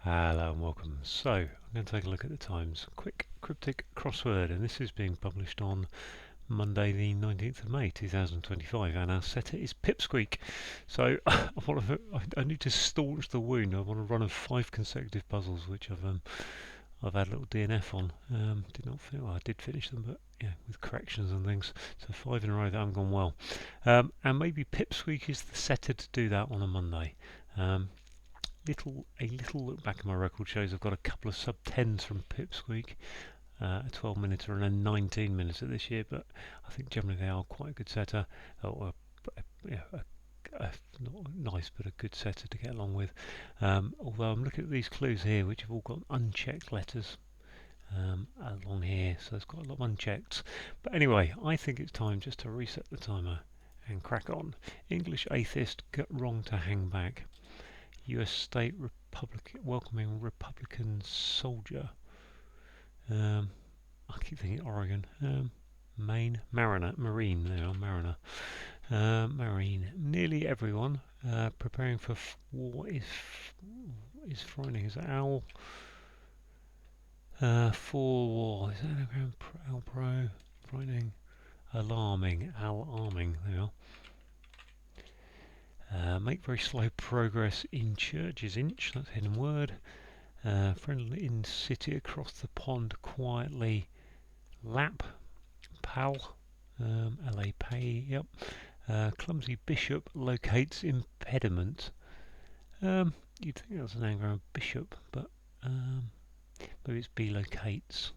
Hello and welcome. So, I'm going to take a look at the Times Quick Cryptic Crossword, and this is being published on Monday the 19th of May 2025, and our setter is Pipsqueak. So, I need to staunch the wound. I want a run of 5 consecutive puzzles, which I've had a little DNF on. Did not feel I did finish them, but yeah, with corrections and things. So 5 in a row that haven't gone well. And maybe Pipsqueak is the setter to do that on a Monday. A little look back at my record shows I've got a couple of sub 10s from Pipsqueak, a 12 minute and a 19 minute this year, but I think generally they are quite a good setter, or not nice but a good setter to get along with. Although I'm looking at these clues here, which have all got unchecked letters along here, so there's quite a lot of unchecked. But anyway, I think it's time just to reset the timer and crack on. English atheist got wrong to hang back. U.S. state Republican welcoming Republican soldier. I keep thinking Oregon. Maine Marine. They are Mariner. Marine. Nearly everyone preparing for war is frightening. Is that owl? For war. Is that anagram? Owl pro. Frightening. Alarming. Alarming. They are. Make very slow progress in church is inch, that's hidden word. Friendly in city across the pond quietly. Lap, pal, LA pay, yep. Clumsy bishop locates impediment. You'd think that's an anagram of bishop, but maybe it's belocates.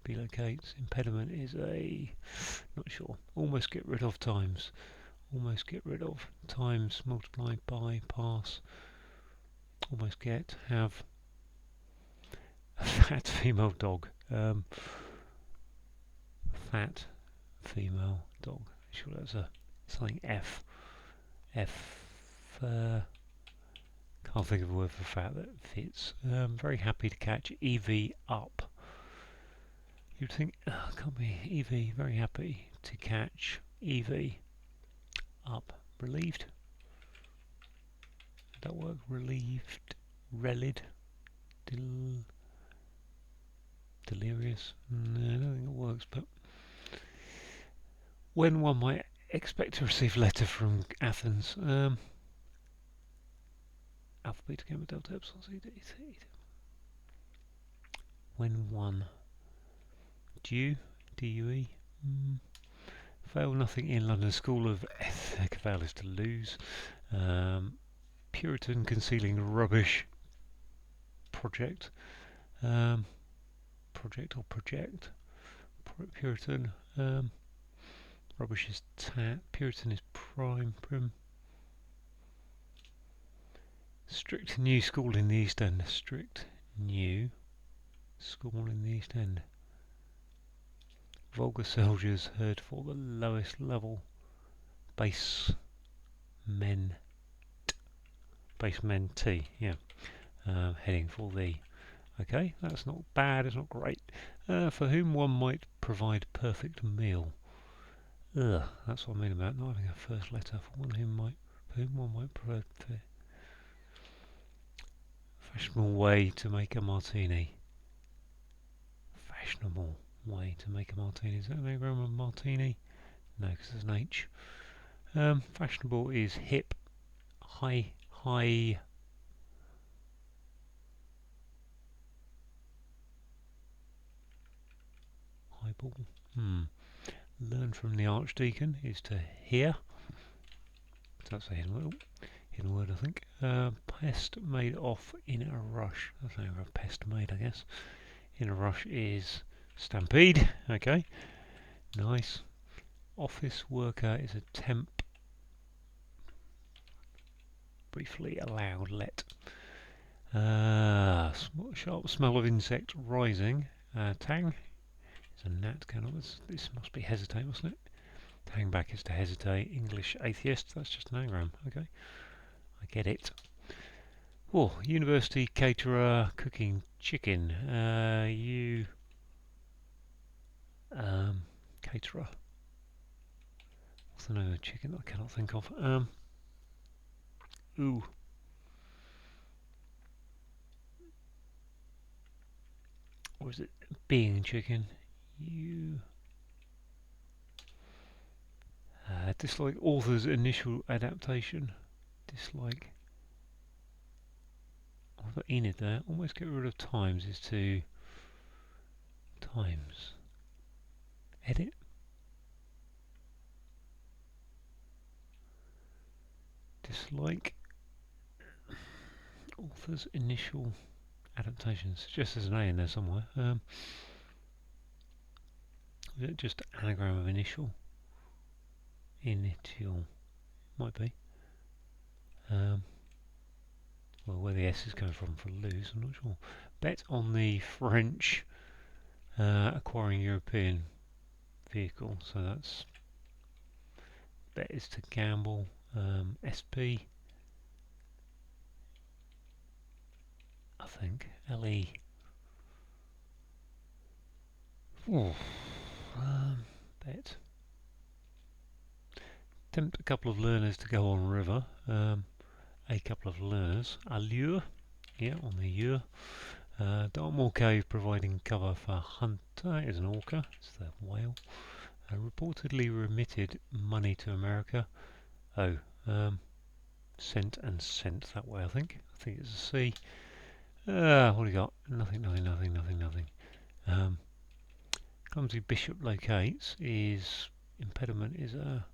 Belocates. Impediment is not sure. Almost get rid of times. Almost get rid of times multiplied by pass. Almost get have a fat female dog. Fat female dog. Sure, that's something F. Can't think of a word for fat that fits. Very happy to catch EV up. You'd think, can't be EV. Very happy to catch EV up. Relieved. Did that work? Relieved. Relid. Delirious. No, I don't think it works, but when one might expect to receive a letter from Athens. Alpha, beta, gamma, delta, epsilon, zeta, eta. When one. Due. D-U-E. Fail nothing in London School of Ethic. Fail is to lose. Puritan concealing rubbish. Project. Project or project. Puritan. Rubbish is tat. Puritan is prime. Prim. Strict new school in the East End. Strict new school in the East End. Vulgar soldiers heard for the lowest level. Base men. T. Yeah. Heading for the. Okay, that's not bad. It's not great. For whom one might provide perfect meal. That's what I mean about not having a first letter. For whom one might provide fashionable way to make a martini. Fashionable way to make a martini. Is that an anagram of martini? No, because there's an H. Fashionable is hip, high. Highball. Learn from the Archdeacon is to hear. That's a hidden word, I think. Pest made off in a rush. That's an anagram of pest made, I guess. In a rush is stampede. Okay, nice. Office worker is a temp. Briefly allowed. Let. Sharp smell of insect rising. Tang is a gnat going on. This must be hesitate, mustn't it? Hang back is to hesitate. English atheist. That's just an anagram. Okay, I get it. Oh, university caterer cooking chicken. Caterer. What's the name of the chicken that I cannot think of? Ooh. or is it being chicken? You dislike author's initial adaptation. Dislike. I've got Enid there. Almost get rid of times is to times. Edit. Dislike author's initial adaptations. Just as an A in there somewhere. Is it just anagram of initial? Initial. Might be. Well, where the S is coming from for lose, I'm not sure. Bet on the French acquiring European vehicle. So that's bet is to gamble. SP. I think LE. Bet. Tempt a couple of learners to go on river. A couple of learners. Allure. Yeah, on the Ure. Dartmoor Cave providing cover for Hunter is an orca. It's the whale. Reportedly remitted money to America. Oh, sent and sent that way, I think. I think it's a C. What do you got? Nothing, nothing, nothing, nothing, nothing. Clumsy bishop locates is impediment is a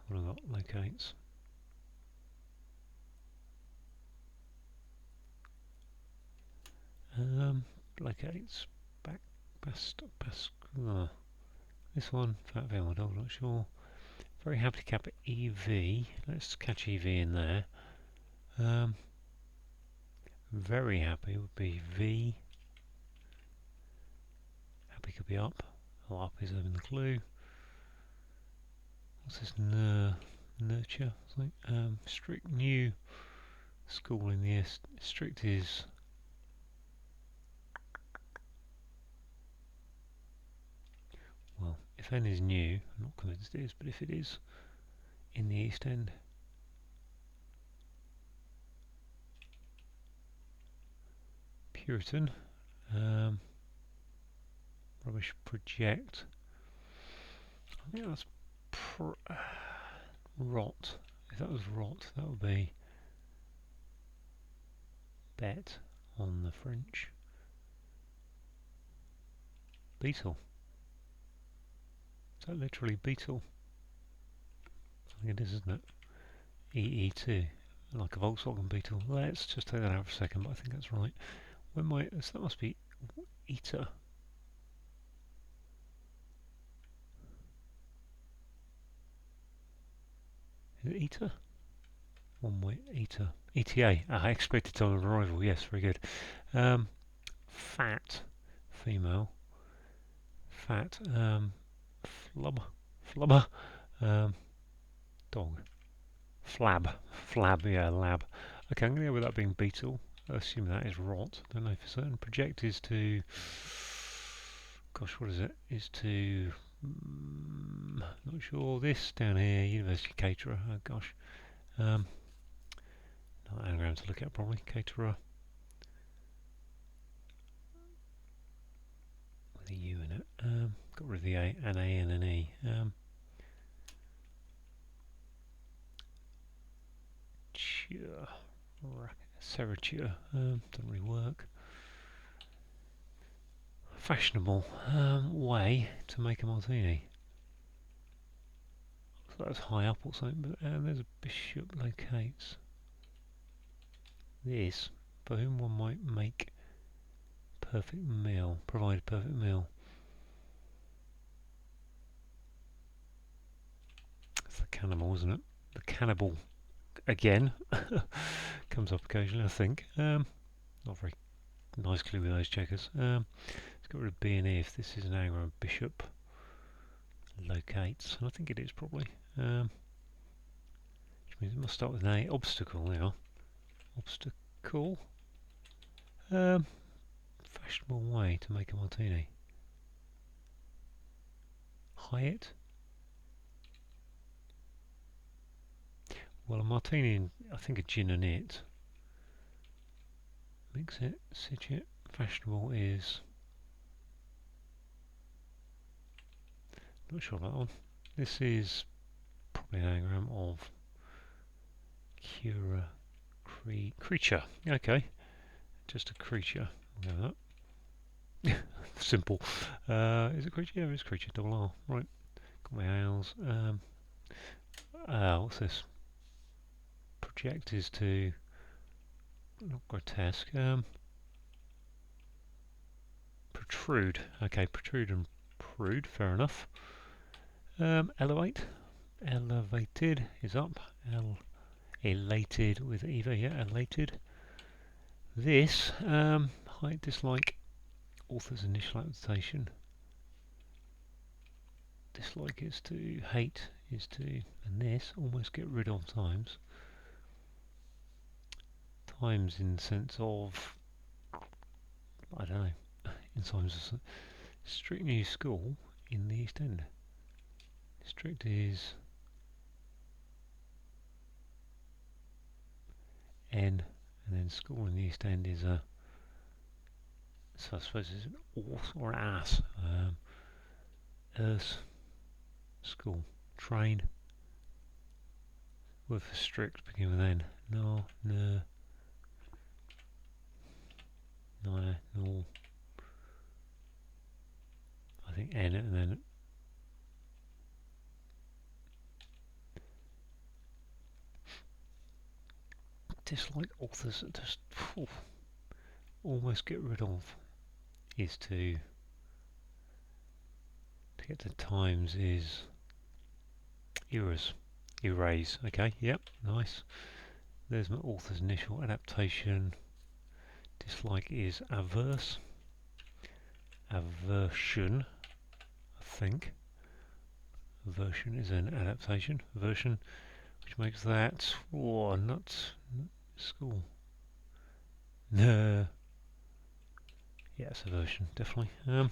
what have I got? Locates. Locates back past this one. Fat veil, I'm not sure. Very happy to cap EV. Let's catch EV in there. Very happy would be V. Happy could be up. Oh, up is having the clue. What's this? Nurture. Strict new school in the S. Strict is. Well, if N is new, I'm not convinced it is, but if it is in the East End. Puritan. Rubbish project. I think that's rot. If that was rot, that would be bet on the French. Beetle. Is that literally beetle? I think it is, isn't it? EE2. Like a Volkswagen Beetle. Let's just take that out for a second, but I think that's right. When that must be eater. Is it eater? One way eater. ETA. Expected time of arrival. Yes, very good. Fat. Female. Fat. Flubber. Dog. Flab. Yeah, lab. Okay, I'm going to go with that being beetle. I assume that is rot. Don't know for certain. Project is to. Gosh, what is it? Is to. Not sure. This down here, University Caterer. Oh gosh. Not anagram to look at probably. Caterer. With a U in it. Got rid of the A, an A and an E. Serrature. Doesn't really work. Fashionable way to make a martini. So that's high up or something, but there's a bishop locates. This, for whom one might make perfect meal, provide a perfect meal. It's the cannibal, isn't it? The cannibal again comes up occasionally, I think. Not very nice clue with those checkers. Let's get rid of B and E if this is an anagram of bishop locates. I think it is probably. Which means it must start with an A. Obstacle, there you are. Obstacle. Fashionable way to make a martini. Hyatt. Well, a martini, I think a gin and it. Mix it, stitch it. Fashionable is... not sure about that one. This is probably an anagram of creature. Okay, just a creature. We'll go with that. Simple. Is it creature? Yeah, it's creature. Double R. Right. Got my owls. What's this? Project is to... not grotesque. Protrude. Okay, protrude and prude. Fair enough. Elevate. Elevated is up. Elated with Eva. Yeah, elated. This, height, dislike, author's initial adaptation. Dislike is to, hate is to, and this, almost get rid of times. Times in the sense of, I don't know, in times of strict new school in the East End. Strict is N, and then school in the East End is a, so I suppose it's an auth or an ass. Earth, school, train. Word for strict begin with N. No, no, no. I think N, and then dislike authors. Just almost get rid of is to get to times is erase. Okay, yep, nice. There's my author's initial adaptation. Dislike is averse. Aversion, I think. Aversion is an adaptation. Aversion, which makes that not school. No. Yeah, it's aversion, definitely. No.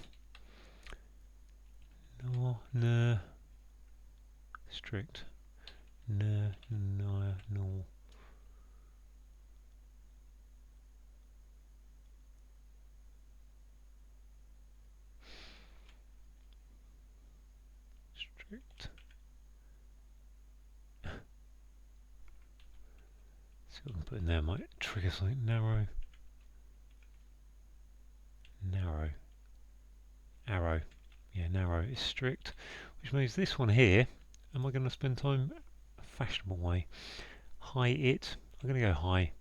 Strict. No. Strict. See what I can put in there, might trigger something. Narrow. Arrow. Yeah, narrow is strict, which means this one here, am I going to spend time a fashionable way? High it. I'm going to go high.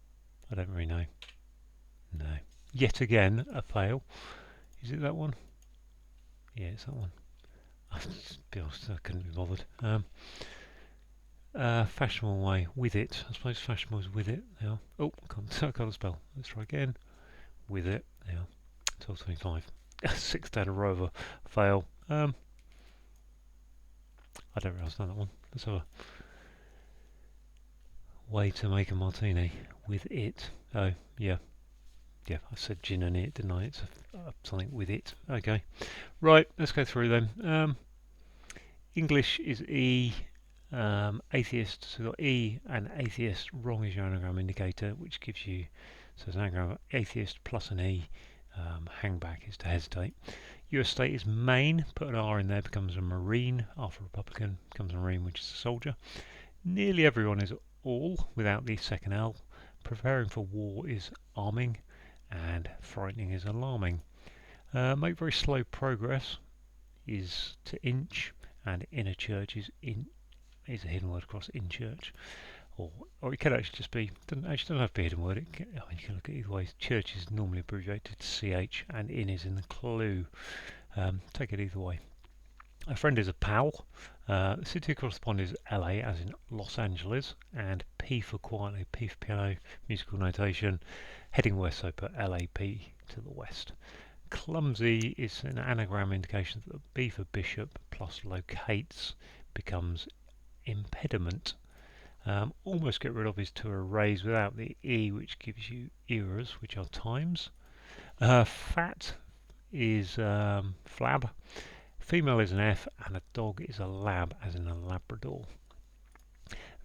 I don't really know. No. Yet again, a fail. Is it that one? Yeah, it's that one. To be honest, I couldn't be bothered. Fashionable way. With it. I suppose fashionable is with it. Now. Oh, I can't spell. Let's try again. With it. Now. 12.25. 6 down a rover. Fail. I don't realise I've done that one. Let's have a way to make a martini with it. Oh, yeah. Yeah, I said gin and it, didn't I? It's something with it. Okay. Right, let's go through them. English is E. Atheist, so we've got E and atheist. Wrong is your anagram indicator, which gives you, so it's an anagram of atheist plus an E. Hang back is to hesitate. US state is Maine. Put an R in there, becomes a Marine. R for Republican, becomes a Marine, which is a soldier. Nearly everyone is all, without the second L. Preparing for war is arming, and frightening is alarming. Make very slow progress is to inch, and inner church is a hidden word across in church. Or it could actually just be, doesn't have to be a hidden word. You can look at either way. Church is normally abbreviated to CH, and in is in the clue. Take it either way. A friend is a pal. The city across the pond is LA, as in Los Angeles, and P for quietly, P for piano, musical notation. Heading west, so put LAP to the west. Clumsy is an anagram indication that B for bishop plus locates becomes impediment. Almost get rid of is to erase without the E, which gives you eras, which are times. Fat is flab. Female is an F, and a dog is a lab, as in a Labrador.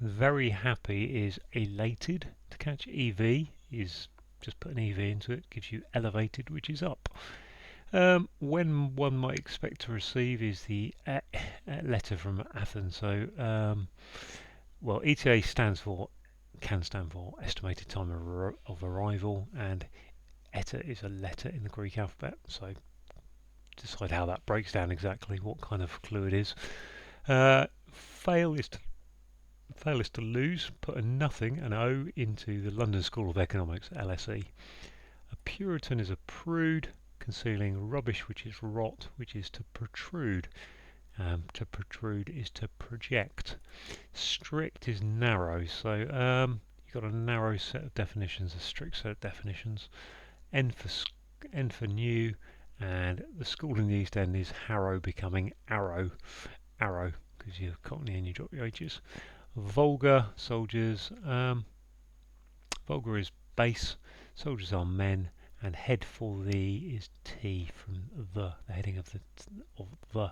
Very happy is elated. To catch EV is just put an EV into it, gives you elevated, which is up. When one might expect to receive is the letter from Athens. So, well, ETA can stand for estimated time of arrival, and eta is a letter in the Greek alphabet. So, decide how that breaks down exactly, what kind of clue it is. Fail is to lose. Put a nothing, an O, into the London School of Economics, LSE. A Puritan is a prude, concealing rubbish which is rot, which is to protrude. To protrude is to project. Strict is narrow, so you've got a narrow set of definitions, a strict set of definitions. N for new, and the school in the East End is Harrow becoming Arrow. Arrow, because you're Cockney and you drop your H's. Vulgar, soldiers. Vulgar is base, soldiers are men, and head for the is T from the heading of the,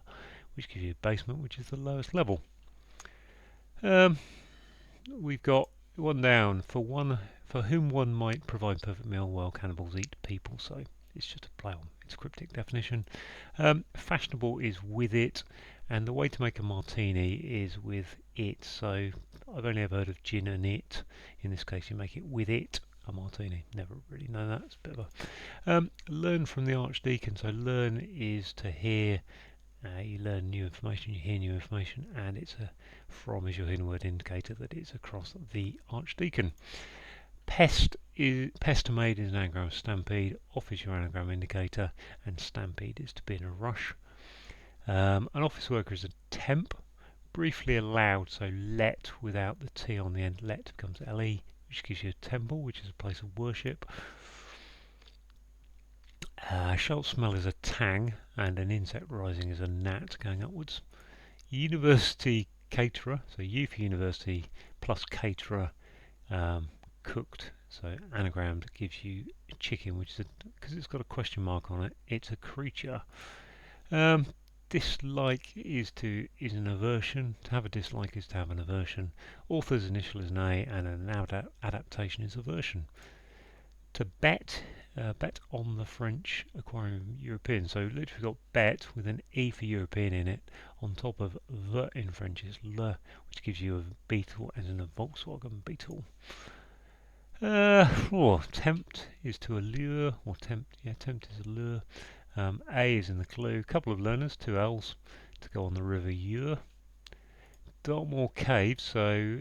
which gives you basement, which is the lowest level. We've got one down for whom one might provide perfect meal. Well, cannibals eat people, so it's just a play on. It's a cryptic definition. Fashionable is with it, and the way to make a martini is with it. So I've only ever heard of gin and it. In this case, you make it with it. A martini. Never really know that. It's a bit of a learn from the Archdeacon. So learn is to hear. You learn new information, you hear new information, and it's a from is your hidden word indicator that it's across the Archdeacon. Pest made is an anagram. Stampede. Off is your anagram indicator, and stampede is to be in a rush. An office worker is a temp. Briefly allowed, so let without the T on the end. Let becomes LE, which gives you a temple, which is a place of worship. Sharp smell is a tang, and an insect rising is a gnat going upwards. University caterer, so U for university plus caterer, cooked, so anagrammed gives you a chicken, which is because it's got a question mark on it, it's a creature. Dislike is an aversion. To have a dislike is to have an aversion. Author's initial is an A, and an adaptation is aversion. To bet on the French acquiring European. So literally we've got bet with an E for European in it. On top of the in French is le, which gives you a beetle, as in a Volkswagen Beetle. Tempt is to allure, or tempt is allure. A is in the clue. Couple of learners, 2 L's, to go on the river Ure. Dartmoor Cave, so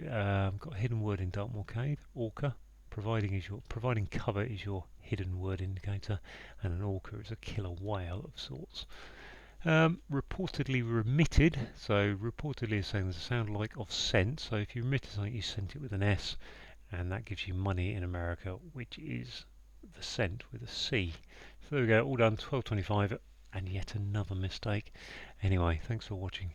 got a hidden word in Dartmoor Cave. Orca, providing cover is your hidden word indicator, and an orca is a killer whale of sorts. Reportedly remitted, so reportedly is saying there's a sound like of sent, so if you remitted something you sent it with an S, and that gives you money in America, which is the cent with a C. So there we go, all done, 12.25, and yet another mistake. Anyway, thanks for watching.